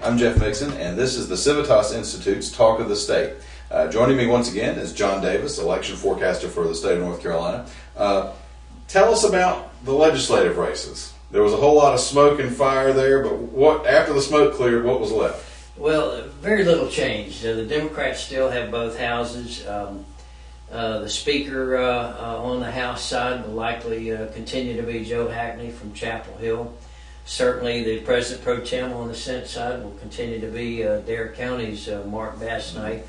I'm Jeff Mixon, and this is the Civitas Institute's Talk of the State. Joining me once again is John Davis, election forecaster for the state of North Carolina. Tell us about the legislative races. There was a whole lot of smoke and fire there, but after the smoke cleared, what was left? Well, very little change. The Democrats still have both houses. The Speaker on the House side will likely continue to be Joe Hackney from Chapel Hill. Certainly the President Pro Tem on the Senate side will continue to be Dare County's Mark Bass-Knight.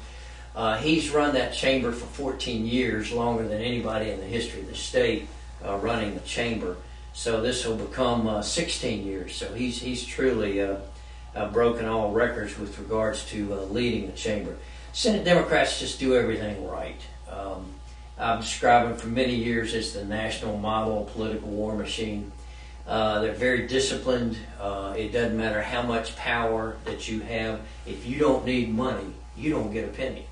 He's run that chamber for 14 years, longer than anybody in the history of the state running the chamber. So this will become 16 years. So he's truly broken all records with regards to leading the chamber. Senate Democrats just do everything right. I've described them for many years as the national model political war machine. They're very disciplined. It doesn't matter how much power that you have. If you don't need money, you don't get a penny.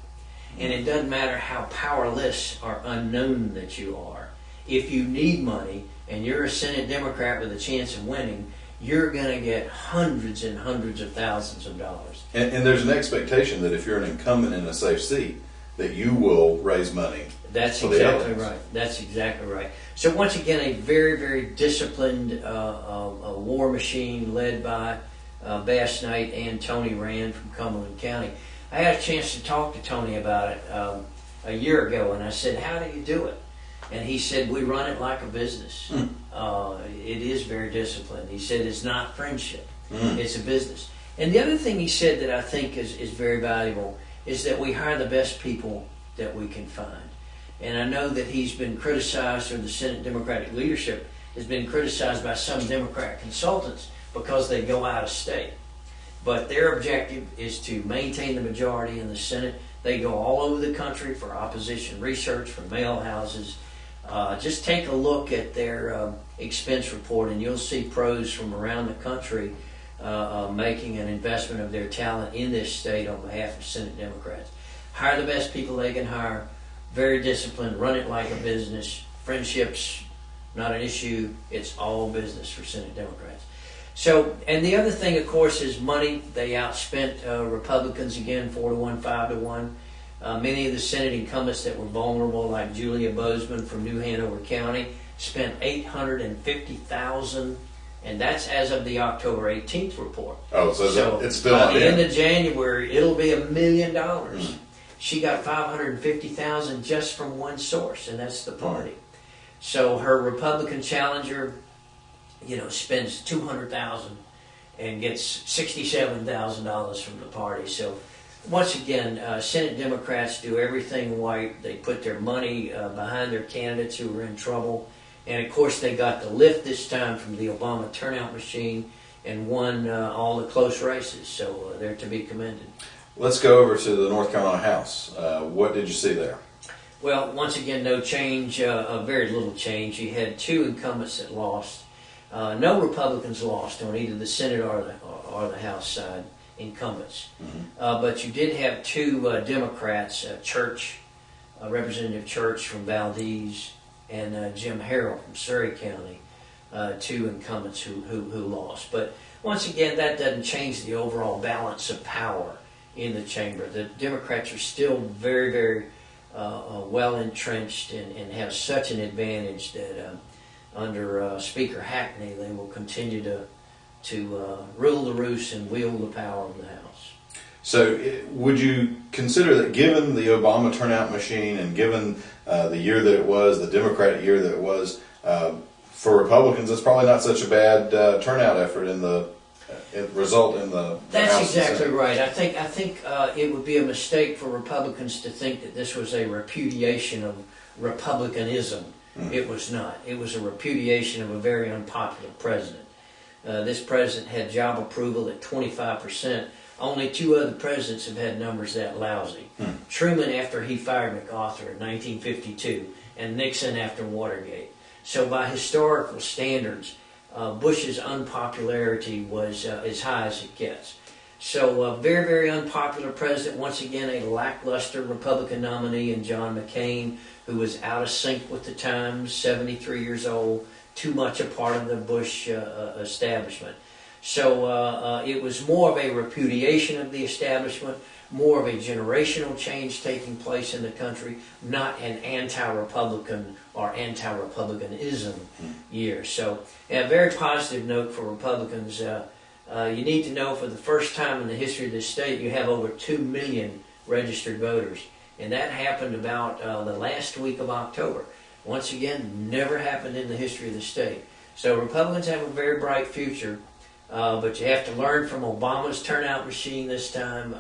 And it doesn't matter how powerless or unknown that you are. If you need money and you're a Senate Democrat with a chance of winning, you're going to get hundreds and hundreds of thousands of dollars. And there's an expectation that if you're an incumbent in a safe seat, that you will raise money. That's exactly right. That's exactly right. So once again, a very, very disciplined war machine led by Bass-Knight and Tony Rand from Cumberland County. I had a chance to talk to Tony about it a year ago, and I said, "How do you do it?" And he said, "We run it like a business. It is very disciplined." He said, "It's not friendship. It's a business." And the other thing he said that I think is very valuable is that we hire the best people that we can find. And I know that he's been criticized, or the Senate Democratic leadership has been criticized by some Democrat consultants because they go out of state. But their objective is to maintain the majority in the Senate. They go all over the country for opposition research, for mail houses. Just take a look at their expense report and you'll see pros from around the country making an investment of their talent in this state on behalf of Senate Democrats. Hire the best people they can hire. Very disciplined, run it like a business. Friendships, not an issue. It's all business for Senate Democrats. So, and the other thing, of course, is money. They outspent Republicans again, 4-1, 5-1. Many of the Senate incumbents that were vulnerable, like Julia Bozeman from New Hanover County, spent $850,000, and that's as of the October 18th report. Oh, so it's still by on the end of January, it'll be $1 million. She got $550,000 just from one source, and that's the party. So her Republican challenger, spends $200,000 and gets $67,000 from the party. So once again, Senate Democrats do everything right. They put their money behind their candidates who are in trouble. And of course, they got the lift this time from the Obama turnout machine and won all the close races. So they're to be commended. Let's go over to the North Carolina House. What did you see there? Well, once again, no change, very little change. You had two incumbents that lost. No Republicans lost on either the Senate or the House side, incumbents. But you did have two Democrats, Representative Church from Valdez and Jim Harrell from Surrey County, two incumbents who lost. But once again, that doesn't change the overall balance of power in the chamber. The Democrats are still very, very well entrenched and have such an advantage that under Speaker Hackney, they will continue to rule the roost and wield the power of the House. So would you consider that, given the Obama turnout machine and given the year that it was, the Democratic year that it was, for Republicans, it's probably not such a bad turnout effort in the result in the That's House exactly right. I think it would be a mistake for Republicans to think that this was a repudiation of Republicanism. It was not. It was a repudiation of a very unpopular president. This president had job approval at 25%. Only two other presidents have had numbers that lousy. Truman after he fired MacArthur in 1952, and Nixon after Watergate. So by historical standards, Bush's unpopularity was as high as it gets. So a very, very unpopular president. Once again, a lackluster Republican nominee in John McCain, who was out of sync with the times, 73 years old, too much a part of the Bush establishment. So it was more of a repudiation of the establishment, more of a generational change taking place in the country, not an anti-Republican or anti-Republicanism year. So, a very positive note for Republicans. You need to know, for the first time in the history of this state, you have over 2 million registered voters. And that happened about the last week of October. Once again, never happened in the history of the state. So Republicans have a very bright future, but you have to learn from Obama's turnout machine this time,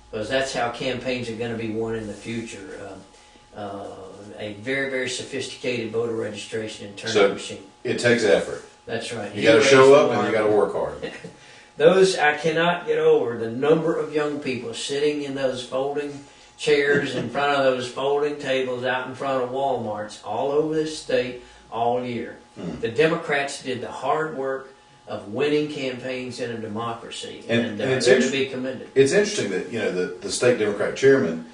because that's how campaigns are going to be won in the future. A very, very sophisticated voter registration and turnout machine. It takes effort. That's right. You got to show up and you got to work hard. Those, I cannot get over the number of young people sitting in those folding chairs in front of those folding tables out in front of Walmarts all over this state all year. The Democrats did the hard work of winning campaigns in a democracy, and they're to be commended. It's interesting that the state Democrat chairman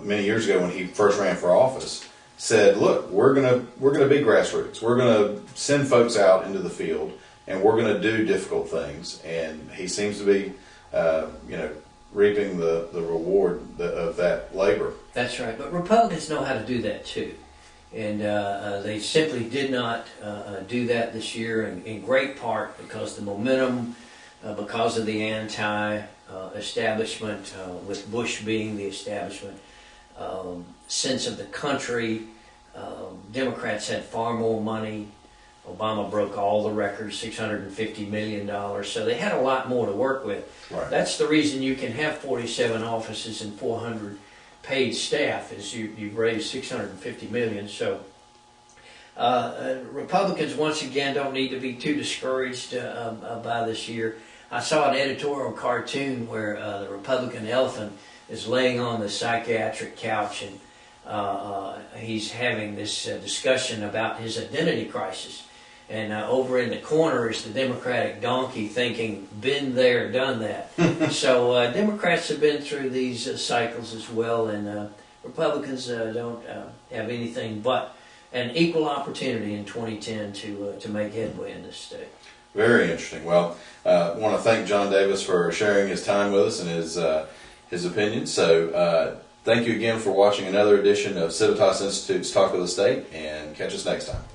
many years ago, when he first ran for office, said, "Look, we're gonna be grassroots. We're gonna send folks out into the field, and we're gonna do difficult things." And he seems to be, reaping the reward of that labor. That's right. But Republicans know how to do that too. And they simply did not do that this year, in great part because the momentum, because of the anti-establishment, with Bush being the establishment, sense of the country. Democrats had far more money. Obama broke all the records, $650 million. So they had a lot more to work with. Right. That's the reason you can have 47 offices and 400 paid staff, is you've raised $650 million. So Republicans, once again, don't need to be too discouraged by this year. I saw an editorial cartoon where the Republican elephant is laying on the psychiatric couch, and he's having this discussion about his identity crisis. And over in the corner is the Democratic donkey thinking, been there, done that. So Democrats have been through these cycles as well, and Republicans don't have anything but an equal opportunity in 2010 to make headway in this state. Very interesting. Well, I want to thank John Davis for sharing his time with us and his opinions. So thank you again for watching another edition of Civitas Institute's Talk of the State, and catch us next time.